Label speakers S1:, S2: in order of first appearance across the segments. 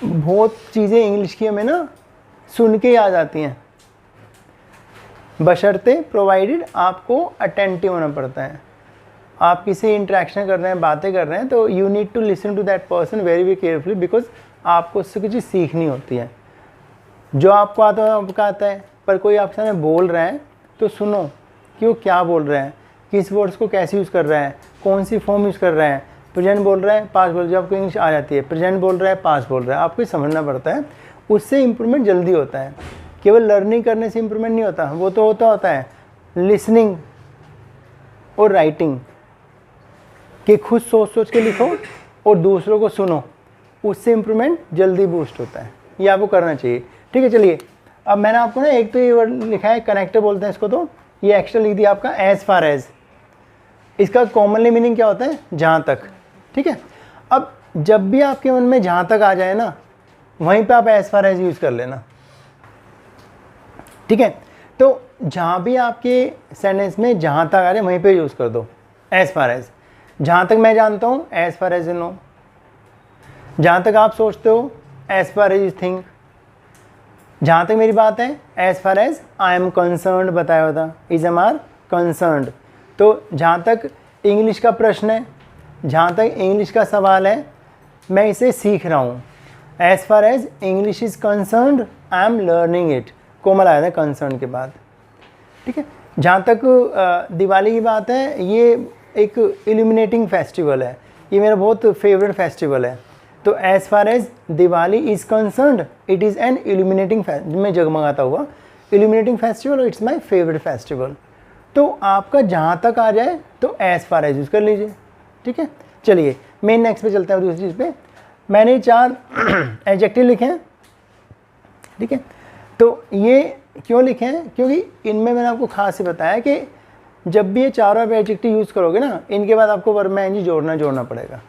S1: बहुत चीज़ें इंग्लिश की हमें ना सुन के याद आती हैं, बशर्ते प्रोवाइडेड आपको अटेंटिव होना पड़ता है। आप किसी इंटरेक्शन कर रहे हैं, बातें कर रहे हैं, तो you need to listen to that person very very carefully, because आपको उससे कुछ चीज़ सीखनी होती है। जो आपको आता है आपको आता है, पर कोई आपके सामने बोल रहा है तो सुनो कि वो क्या बोल रहा है, किस वर्ड्स को कैसे यूज़ कर रहा है, कौन सी फॉर्म यूज़ कर रहा है, प्रेजेंट बोल रहा है, पास्ट बोल रहा है। आपको इंग्लिश आ जाती है, प्रेजेंट बोल रहा है, पास्ट बोल रहा है, आपको समझना पड़ता है, उससे इम्प्रूवमेंट जल्दी होता है। केवल लर्निंग करने से इम्प्रूवमेंट नहीं होता, वो तो होता है लिसनिंग और राइटिंग, कि खुद सोच सोच के लिखो और दूसरों को सुनो, उससे इम्प्रूवमेंट जल्दी बूस्ट होता है। ये आपको करना चाहिए, ठीक है। चलिए, अब मैंने आपको ना एक तो ये वर्ड लिखा है कनेक्टर बोलते हैं इसको, तो ये एक्स्ट्रा लिख दिया आपका एज फार एज। इसका कॉमनली मीनिंग क्या होता है? जहाँ तक, ठीक है। अब जब भी आपके मन में जहाँ तक आ जाए ना, वहीं पे आप एज फार एज यूज़ कर लेना, ठीक है। तो जहाँ भी आपके सेंटेंस में जहाँ तक आ जाए वहीं पे यूज़ कर दो एज फार एज। जहाँ तक मैं जानता हूँ as far as you know, जहाँ तक आप सोचते हो as far as you think, जहाँ तक मेरी बात है as far as I am concerned बताया होता, इज एम आर कंसर्न्ड। तो जहाँ तक इंग्लिश का प्रश्न है, जहाँ तक इंग्लिश का सवाल है, मैं इसे सीख रहा हूँ। As far as English is concerned I am learning it, Komal आया था कंसर्न के बाद, ठीक है। जहाँ तक दिवाली की बात है, ये एक इल्यूमिनेटिंग फेस्टिवल है, ये मेरा बहुत फेवरेट फेस्टिवल है। तो as far as Diwali is concerned it is an illuminating में जगमगाता हुआ illuminating festival, it's my favourite festival. तो आपका जहाँ तक आ जाए तो एज फार एज यूज़ कर लीजिए, ठीक है। चलिए मेन नेक्स्ट पे चलते हैं, दूसरी चीज़ पे। मैंने 4 एडजेक्टिव लिखे हैं, ठीक है। तो ये क्यों लिखे हैं? क्योंकि इनमें मैंने आपको खास से बताया कि जब भी ये चारों आप एडजेक्टिव यूज़ करोगे ना, इनके बाद आपको वर्ब में आईएनजी जोड़ना पड़ेगा।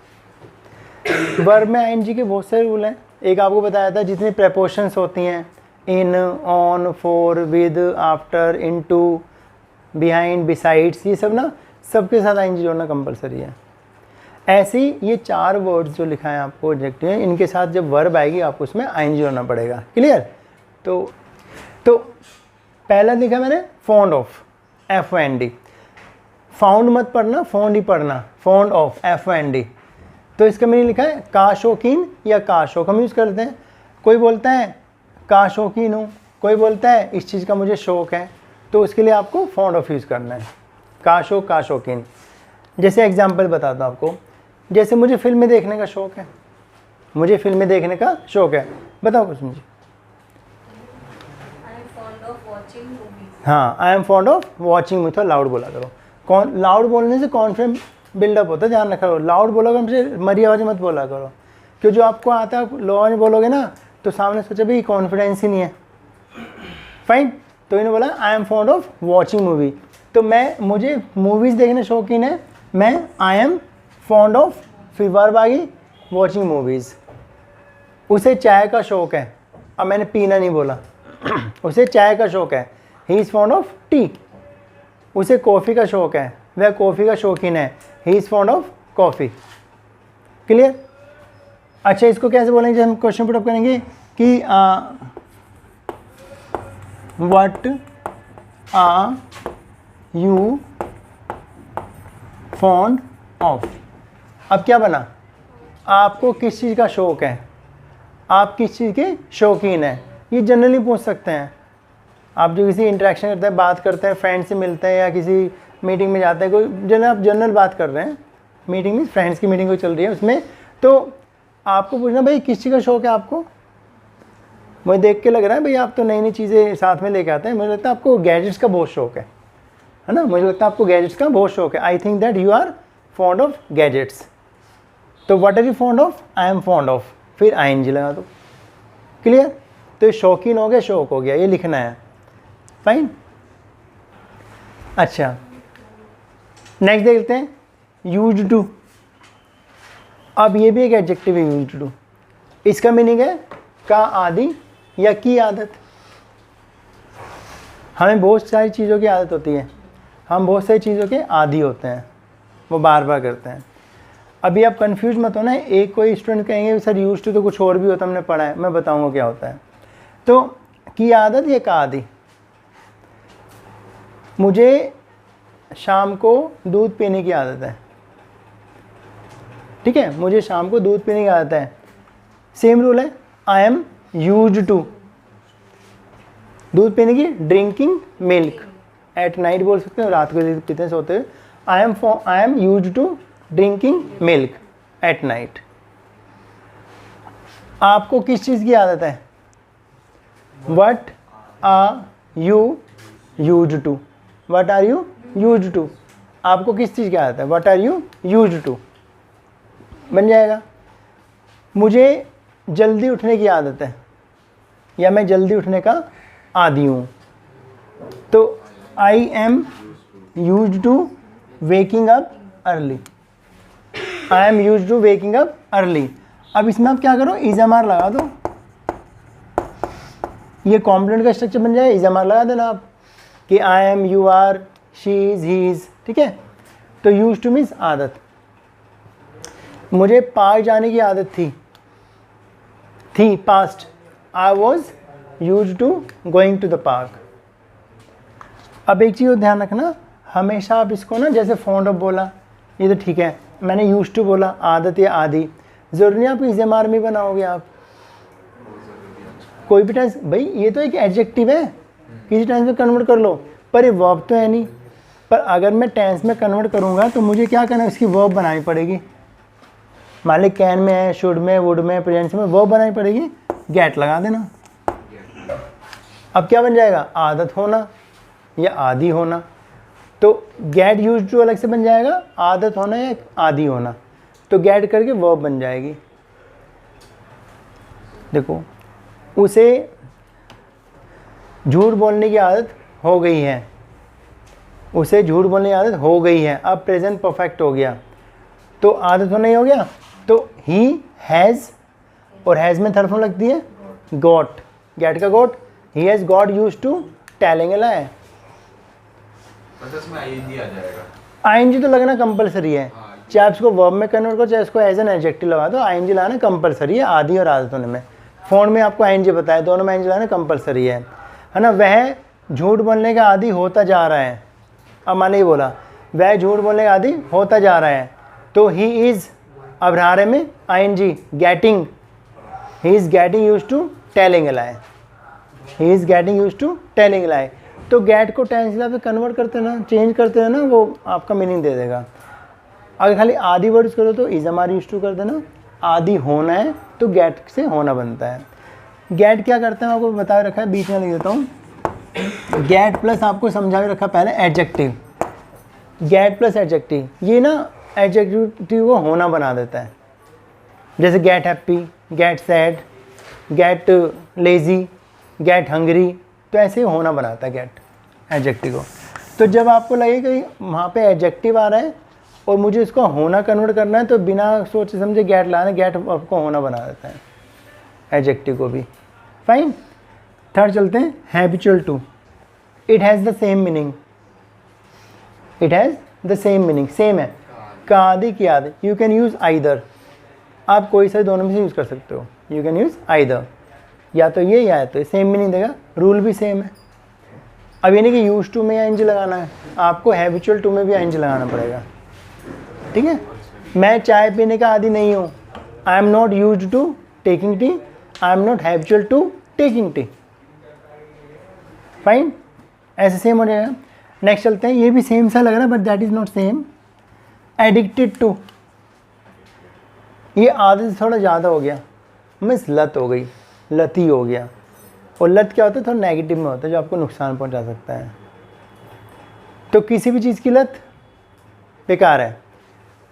S1: वर्ब में आईएनजी के बहुत सारे रूल हैं। एक आपको बताया था जितनी प्रेपोजिशंस होती हैं, in, on, for, with, after, into, behind, besides, ये सब ना सबके साथ आईएनजी जोड़ना कंपलसरी है। ऐसे ही ये 4 वर्ड्स जो लिखा है आपको एडजेक्टिव हैं, इनके साथ जब वर्ब आएगी आपको उसमें आईएनजी जोड़ना पड़ेगा। क्लियर? तो पहला लिखा मैंने फॉन्ड ऑफ, FOND। फाउंड मत पढ़ना, फॉन्ड ही पढ़ना, फॉन्ड ऑफ, FOND। तो इसका मैंने लिखा है का शौकीन या का शौक, हम यूज़ करते हैं। कोई बोलता है का शौकीन हूँ, कोई बोलता है इस चीज़ का मुझे शौक है, तो उसके लिए आपको फॉन्ड ऑफ यूज़ करना है, का शौक, का शौकीन। जैसे एग्जाम्पल बताता हूँ आपको, जैसे मुझे फिल्में देखने का शौक है, मुझे फिल्में देखने का शौक है, बताओ कुछ मुझे। हाँ, आई am fond of watching movie. थोड़ा लाउड बोला करो, लाउड बोलने से कॉन्फिडेंस बिल्डअप होता है, ध्यान रखा करो। लाउड बोलोगे मुझे मरी आवाज़ मत बोला करो, क्यों जो आपको आता है लो आवाज़ बोलोगे ना तो सामने सोचा भाई कॉन्फिडेंस ही नहीं है। फाइन, तो इन्होंने बोला आई am fond of watching movie, तो मुझे मूवीज़ देखने शौकीन है, मैं आई एम फॉन्ड ऑफ, फिर वर्ब आ गई वॉचिंग मूवीज़। उसे चाय का शौक है, अब मैंने पीना नहीं बोला उसे चाय का शौक है, he is fond of T. उसे कॉफ़ी का शौक है, वह कॉफ़ी का शौकीन है, he is fond of coffee. Clear? अच्छा, इसको कैसे बोलेंगे? हम क्वेश्चन पुट अप करेंगे कि what are you fond of. अब क्या बना? आपको किस चीज़ का शौक है, आप किस चीज़ के शौकीन हैं, ये जनरली पूछ सकते हैं। आप जो किसी इंटरेक्शन करते हैं, बात करते हैं, फ्रेंड से मिलते हैं या किसी मीटिंग में जाते हैं, कोई आप जनरल बात कर रहे हैं, मीटिंग में फ्रेंड्स की मीटिंग कोई चल रही है उसमें, तो आपको पूछना भाई किस चीज़ का शौक है आपको। मुझे देख के लग रहा है भाई आप तो नई नई चीज़ें साथ में लेके आते हैं, मुझे लगता है आपको गैजेट्स का बहुत शौक है ना, मुझे लगता है आपको गैजेट्स का बहुत शौक है। I think that you are fond of gadgets. तो what are you fond of? I am fond of, फिर आईएनजी लगा दो। क्लियर? तो ये शौकीन हो गया, शौक हो गया, ये लिखना है। फाइन। अच्छा, नेक्स्ट देखते हैं यूज्ड टू। अब ये भी एक एडजेक्टिव है यूज्ड टू। इसका मीनिंग है का आदि या की आदत। हमें बहुत सारी चीज़ों की आदत होती है, हम बहुत सारी चीज़ों के आदी होते हैं, वो बार बार करते हैं। अभी आप कंफ्यूज मत हो ना, एक कोई स्टूडेंट कहेंगे सर यूज्ड टू तो कुछ और भी होता हमने पढ़ा है, मैं बताऊंगा क्या होता है। तो की आदत या का आदि, मुझे शाम को दूध पीने की आदत है, ठीक है, मुझे शाम को दूध पीने की आदत है। सेम रूल है, आई एम यूज्ड टू दूध पीने की, ड्रिंकिंग मिल्क एट नाइट बोल सकते हो, रात को पीते हैं सोते हुए। I am used to drinking milk at night. आपको किस चीज़ की आदत है? What are you used to, what are you used to, आपको किस चीज़ की आदत है? What are you used to बन जाएगा। मुझे जल्दी उठने की आदत है या मैं जल्दी उठने का आदी हूँ, तो I am used to waking up early, I am used to waking up early. अब इसमें आप क्या करो, इज़ामार लगा दो, ये कॉम्प्लेमेंट का स्ट्रक्चर बन जाए, इज़ामार लगा देना आप कि I am, you are, she is, he is, ठीक है। तो यूज्ड टू मीन्स आदत। मुझे पार्क जाने की आदत थी past, I was used to going to the park. अब एक चीज़ ध्यान रखना, हमेशा आप इसको ना, जैसे फॉन्ड ऑफ बोला ये तो ठीक है, मैंने यूज्ड टू बोला, आदत या आदि, ज़रूरी नहीं आप इज़ामार में बनाओगे आप कोई भी टेंस, भाई ये तो एक एडजेक्टिव है, किसी टेंस में कन्वर्ट कर लो, पर ये वर्ब तो है नहीं। पर अगर मैं टेंस में कन्वर्ट करूँगा तो मुझे क्या करना है, इसकी वर्ब बनानी पड़ेगी। मान ली कैन में है, शुड में, वुड में, प्रेजेंट में, वर्ब बनानी पड़ेगी, गेट लगा देना। अब क्या बन जाएगा, आदत होना या आदि होना। तो गेट यूज्ड टू अलग से बन जाएगा, आदत होना या आदि होना, तो गेट करके वर्ब बन जाएगी। देखो, उसे झूठ बोलने की आदत हो गई है, उसे झूठ बोलने की आदत हो गई है, अब प्रेजेंट परफेक्ट हो गया, तो आदत होना ही हो गया। तो ही हैज़, और हैज़ में थर्ड फॉर्म लगती है गॉट, गेट का got, he has got used to telling a lie.
S2: इसमें आईएनजी आ जाएगा,
S1: आईएनजी तो लगना कंपलसरी है, चाहे उसको वर्ब में कन्वर्ट करो चाहे उसको एज एन एडजेक्टिव लगा दो, आईएनजी लाना कंपलसरी है आदि और आदत होने में। फ़ोन में आपको आईएनजी बताया, दोनों में आईएनजी लाना कंपलसरी है ना। वह झूठ बोलने का आदी होता जा रहा है, अब मैंने ये बोला वह झूठ बोलने का आदी होता जा रहा है, तो ही इज़, अब रहा में ING getting, he is getting used to telling a lie, he is getting used to telling a lie. तो गेट को टेंस पे कन्वर्ट करते ना, चेंज करते हैं ना, वो आपका मीनिंग दे देगा। अगर खाली आदि वर्ड्स करो तो इज़ामार यूज्ड टू कर देना, आदि होना है तो गेट से होना बनता है। गेट क्या करते हैं आपको बता रखा है, बीच में लिख देता हूँ। गेट प्लस आपको समझा के रखा पहले एडजेक्टिव, गेट प्लस एडजेक्टिव, ये ना एडजेक्टिव को होना बना देता है। जैसे get happy, get sad, get lazy, get hungry, तो ऐसे ही होना बनाता है गेट एडजेक्टिव को। तो जब आपको लगे कि वहाँ पे एडजेक्टिव आ रहा है और मुझे इसको होना कन्वर्ट करना है, तो बिना सोचे समझे गेट लाना, गेट आपको होना बना देता है एडजेक्टिव को भी। फाइन, थर्ड चलते हैं, habitual to, it has the same meaning, it has the same meaning, same है, का आदि की आदि, यू कैन यूज़ आइदर, आप कोई सा दोनों में से यूज़ कर सकते हो, यू कैन यूज़ आइदर, या तो ये या तो सेम मीनिंग देगा, रूल भी सेम है। अब ये नहीं कि यूज टू में आईएनजी लगाना है, आपको हैबिचुअल टू में भी आईएनजी लगाना पड़ेगा, ठीक है। मैं चाय पीने का आदी नहीं हूँ, I am not used to taking tea, I am not habitual to taking tea. Fine, ऐसे सेम हो जाएगा। नेक्स्ट चलते हैं, ये भी सेम सा लग रहा है but that is not same. Addicted to, ये आदत थोड़ा ज़्यादा हो गया, मीन्स लत हो गई, लती हो गया। और लत क्या होता है, थोड़ा नेगेटिव में होता है, जो आपको नुकसान पहुंचा सकता है। तो किसी भी चीज़ की लत बेकार है।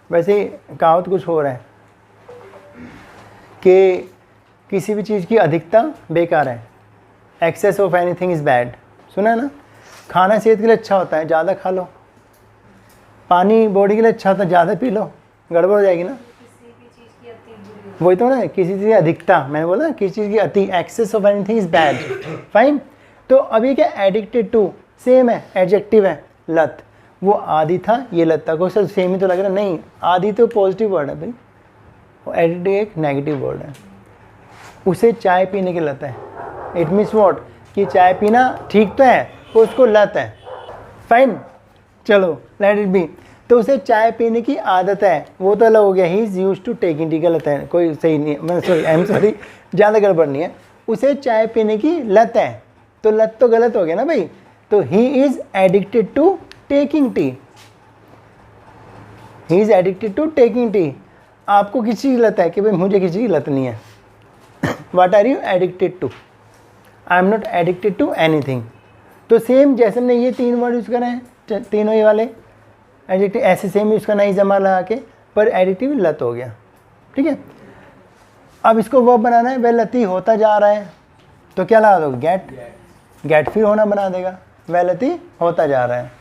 S1: वैसे कहावत कुछ हो रहा है कि किसी भी चीज़ की अधिकता बेकार है, excess of anything is bad, सुना है ना। खाना सेहत के लिए अच्छा होता है, ज़्यादा खा लो। पानी बॉडी के लिए अच्छा होता है, ज़्यादा पी लो, गड़बड़ हो जाएगी ना। वही तो ना, किसी चीज़ की अधिकता, मैंने बोला किसी चीज़ की अति, excess of anything is bad. Fine, तो अभी क्या, एडिक्टेड टू सेम है, एडजेक्टिव है, लत। वो आदि था, ये लत था। कोई सर सेम ही तो लग रहा है, नहीं, आदि तो पॉजिटिव वर्ड है भाई, वो एडिक्टिव एक नेगेटिव वर्ड है। उसे चाय पीने की लत है, इट मीन्स वॉट, कि चाय पीना ठीक तो है, वो उसको लत है। फाइन, चलो लेट इट बी। तो उसे चाय पीने की आदत है, वो तो अलग हो गया, he is use to taking tea, गलत है, कोई सही नहीं है, मैं सॉरी, आई एम सॉरी, ज़्यादा गड़बड़ नहीं है। उसे चाय पीने की लत है, तो लत तो गलत हो गया ना भाई। तो he is addicted to taking tea, he is addicted to taking tea. आपको किसी की लत है कि भाई मुझे किसी की लत नहीं है। What are you addicted to? I am not addicted to anything. तो सेम जैसे हमने ये 3 वर्ड यूज़ करे हैं, तीनों ये वाले एडिक्टिव, ऐसे सेम यूज़ करना, ही जमा लगा के, पर एडिक्टिव लत हो गया। ठीक है, अब इसको वर्ब बनाना है, वह लती होता जा रहा है, तो क्या लगा दो, गेट, गेट फिर होना बना देगा, वह लती होता जा रहा है।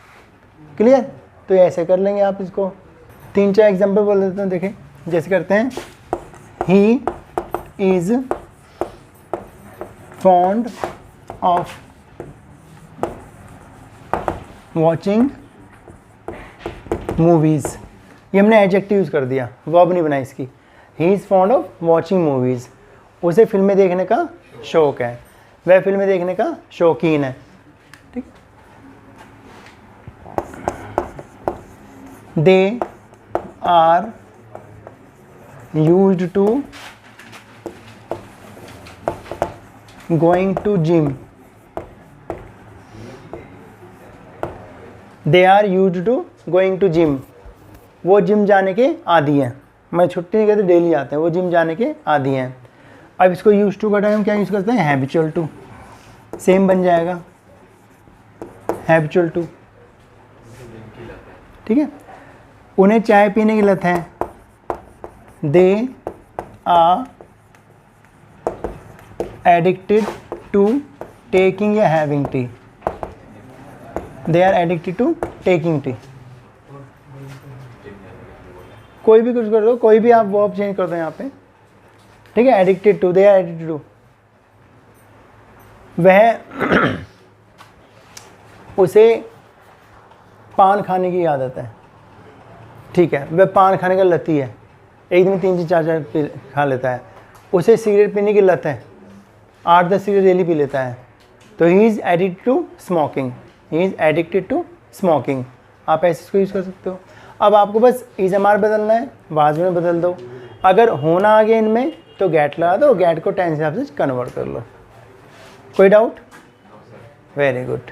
S1: क्लियर? तो ऐसे कर लेंगे आप इसको। 3-4 एग्जाम्पल बोल देते हैं, देखें जैसे करते हैं, he is fond of watching movies, ये हमने एडजेक्टिव यूज़ कर दिया, वर्ब नहीं बनाई इसकी। He is fond of watching movies, उसे फिल्में देखने का शौक है, वह फिल्में देखने का शौकीन है। ठीक, they are used to going to gym, they are used to going to gym, वो जिम जाने के आदी हैं। मैं छुट्टी नहीं कहते, डेली आते हैं, वो जिम जाने के आदी हैं। अब इसको यूज टू का टाइम क्या यूज़ करते हैं, हैबिचुअल टू, सेम बन जाएगा, हैबिचुअल टू। ठीक है, उन्हें चाय पीने की लत है, they are addicted to taking या having tea, they are addicted to taking tea. कोई भी कुछ कर दो, कोई भी आप वर्ब चेंज कर दो यहाँ पे। ठीक है, addicted to, they are addicted to, वह उसे पान खाने की आदत है। ठीक है, वह पान खाने का लती है, एक दिन 3 से 4 पी खा लेता है। उसे सिगरेट पीने की लत है, 8-10 सिगरेट डेली पी लेता है। तो he is addicted to smoking, he is addicted to smoking. आप ऐसे इसको यूज़ कर सकते हो। अब आपको बस इज़मार बदलना है, वाज़ में बदल दो। अगर होना आ गया इनमें तो गेट लगा दो, गेट को टेंस हिसाब से कन्वर्ट कर लो। कोई डाउट? Very good.